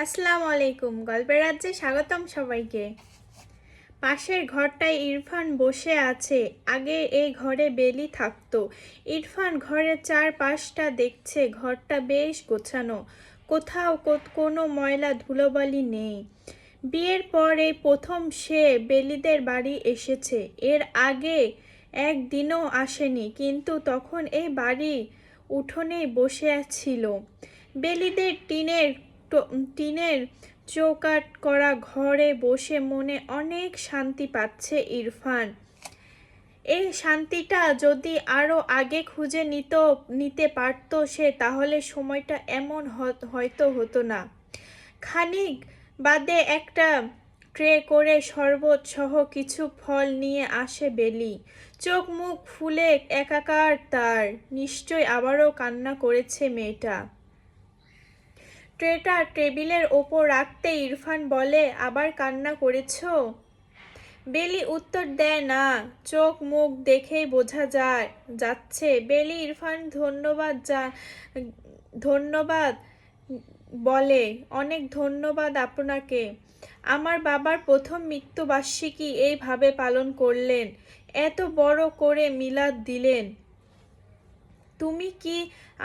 আসসালামু আলাইকুম। গল্পের রাজ্যে স্বাগতম সবাইকে। পাশের ঘরটায় ইরফান বসে আছে। আগে এই ঘরে বেলি থাকতো। ইরফান ঘরের চারপাশটা দেখছে। ঘরটা বেশ গোছানো, কোথাও কোনো ময়লা ধুলোবালি নেই। বিয়ের পর এই প্রথম সে বেলিদের বাড়ি এসেছে। এর আগে একদিনও আসেনি, কিন্তু তখন এই বাড়ি উঠোনেই বসে ছিল। বেলিদের টিনের চৌকাঠ করা ঘরে বসে মনে অনেক শান্তি পাচ্ছে ইরফান। এই শান্তিটা যদি আরো আগে খুঁজে নিতে পারতো সে, তাহলে সময়টা এমন হয়তো হতো না। খানিক বাদে একটা ট্রে করে শরবত সহ কিছু ফল নিয়ে আসে বেলি। চোখ মুখ ফুলে একাকার তার। নিশ্চয় আবারও কান্না করেছে মেয়েটা। ট্রেটা টেবিলের ওপর রাখতে ইরফান বলে, আবার কান্না করেছো? বেলি উত্তর দেয় না। চোখ মুখ দেখেই বোঝা যাচ্ছে। বেলি ইরফান ধন্যবাদ বলে, অনেক ধন্যবাদ আপনাকে। আমার বাবার প্রথম মৃত্যুবার্ষিকী এইভাবে পালন করলেন, এত বড় করে মিলাদ দিলেন। তুমি কি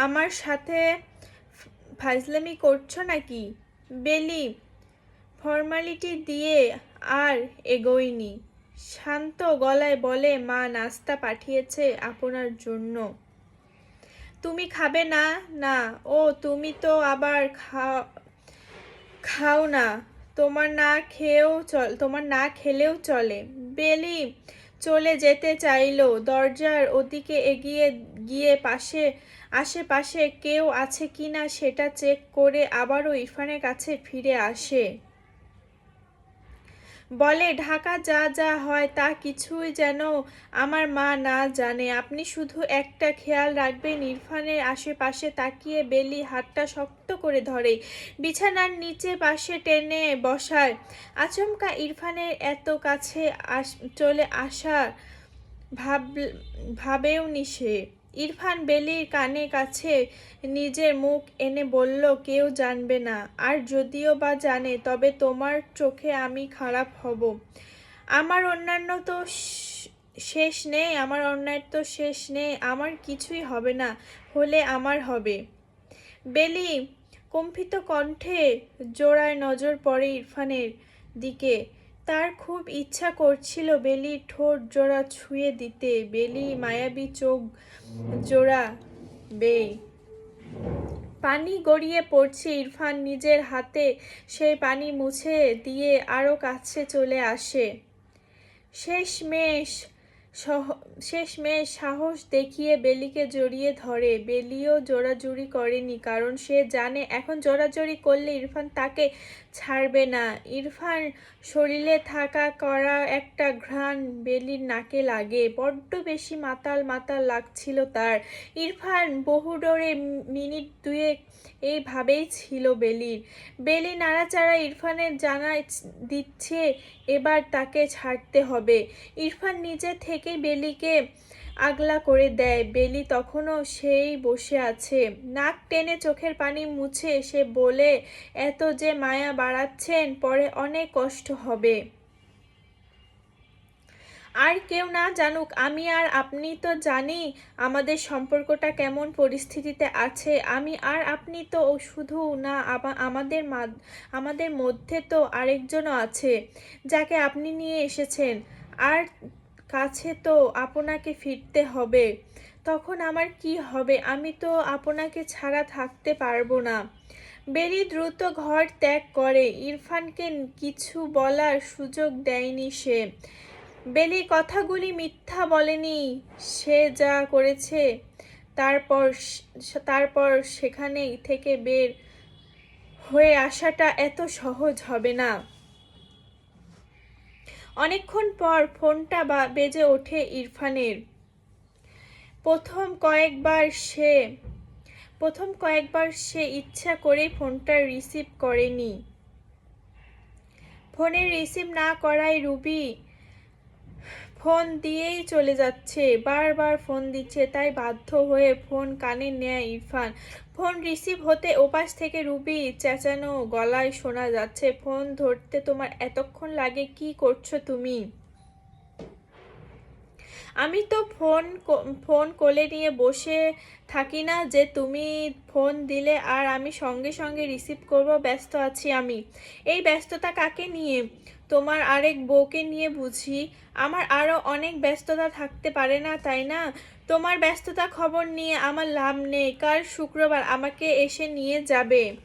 আমার সাথে ফাজলামি করছো নাকি? বেলি ফর্মালিটি দিয়ে আর এগোয়নি। শান্ত গলায় বলে, মা নাস্তা পাঠিয়েছে আপনার জন্য। তুমি খাবে না? না। ও, তুমি তো আবার খাও না। তোমার না খেলেও চলে। বেলি চলে যেতে চাইলো। দরজার ওদিকে এগিয়ে গিয়ে আশেপাশে কেউ আছে কিনা সেটা চেক করে আবারও ইরফানের কাছে ফিরে আসে। বলে, ঢাকা যা হয় তা কিছুই যেন আমার মা না জানে। আপনি শুধু একটা খেয়াল রাখবেন। ইরফানের আশেপাশে তাকিয়ে বেলি হাতটা শক্ত করে ধরে, বিছানার নিচে পাশে টেনে বসায়। আচমকা ইরফানের এত কাছে চলে আসা ভাবেওনি সে। ইরফান বেলির কানে কাছে নিজের মুখ এনে বলল, কেউ জানবে না। আর যদিও বা জানে, তবে তোমার চোখে আমি খারাপ হব। আমার অন্যায়ের তো শেষ নেই। আমার কিছুই হবে না, হলে আমার হবে। বেলি কম্পিত কণ্ঠে জোড়ায় নজর পড়ে ইরফানের দিকে। তার খুব ইচ্ছা করছিল বেলির ঠোঁট জোড়া ছুঁয়ে দিতে। বেলি মায়াবী চোখ জোড়া বেয়ে পানি গড়িয়ে পড়ছে। ইরফান নিজের হাতে সেই পানি মুছে দিয়ে আরো কাছে চলে আসে। শেষমেশ সাহস দেখিয়ে বেলিকে জড়িয়ে ধরে। বেলিও জোরাজুরি করেনি, কারণ সে জানে এখন জোরাজুরি করলে ইরফান তাকে ছাড়বে না। ইরফান শরীরে থাকা করা একটা ঘ্রাণ বেলির নাকে লাগে। বড্ড বেশি মাতাল মাতাল লাগছিল তার। ইরফান বহুডোরে মিনিট দুয়েক এইভাবেই ছিল বেলির। বেলি নাড়াচাড়া ইরফানের জানা দিচ্ছে এবার তাকে ছাড়তে হবে। ইরফান নিজে থেকে বেলিকে আগলা করে দেয়। বেলি তখনও সেই বসে আছে, নাক টেনে চোখের পানি মুছে সে বলে, এত যে মায়া বাড়াচ্ছেন, পরে অনেক কষ্ট হবে। আর কেউ না জানুক, আমি আর আপনি তো জানি আমাদের সম্পর্কটা কেমন পরিস্থিতিতে আছে। আমি আর আপনি তো শুধু না, আমাদের মধ্যে তো আরেকজনও আছে, যাকে আপনি নিয়ে এসেছেন। আর কাছে তো আপনাকে ফিরতে হবে। তখন আমার কি হবে? আমি তো আপনাকে ছাড়া থাকতে পারবো না। বেলি দ্রুত ঘর ত্যাগ করে। ইরফানকে কিছু বলার সুযোগ দেয়নি সে। বেলি কথাগুলি মিথ্যা বলেনি। সে যা করেছে তারপর সেখানে থেকে বের হয়ে আসাটা এত সহজ হবে না। অনেকক্ষণ পর ফোনটা বেজে ওঠে ইরফানের। প্রথম কয়েকবার সে ইচ্ছা করেই ফোনটা রিসিভ করেনি। ফোনে রিসিভ না করায় রুবি ফোন দিয়েই চলে যাচ্ছে, বারবার ফোন দিচ্ছে, তাই বাধ্য হয়ে ফোন কানে নেয় ইরফান। ফোন রিসিভ হতে ওপাশ থেকে রুবি চেঁচানো গলায় শোনা যাচ্ছে, ফোন ধরতে তোমার এতক্ষণ লাগে, কি করছো তুমি? আমি তো ফোন কোলে নিয়ে বসে থাকি না যে তুমি ফোন দিলে আর আমি সঙ্গে সঙ্গে রিসিভ করব, ব্যস্ত আছি আমি। এই ব্যস্ততা কাকে নিয়ে? তোমার আরেক বউকে নিয়ে বুঝি? আমার আরও অনেক ব্যস্ততা থাকতে পারে না, তাই না? তোমার ব্যস্ততা খবর নিয়ে আমার লাভ নেই, কাল শুক্রবার আমাকে এসে নিয়ে যাবে।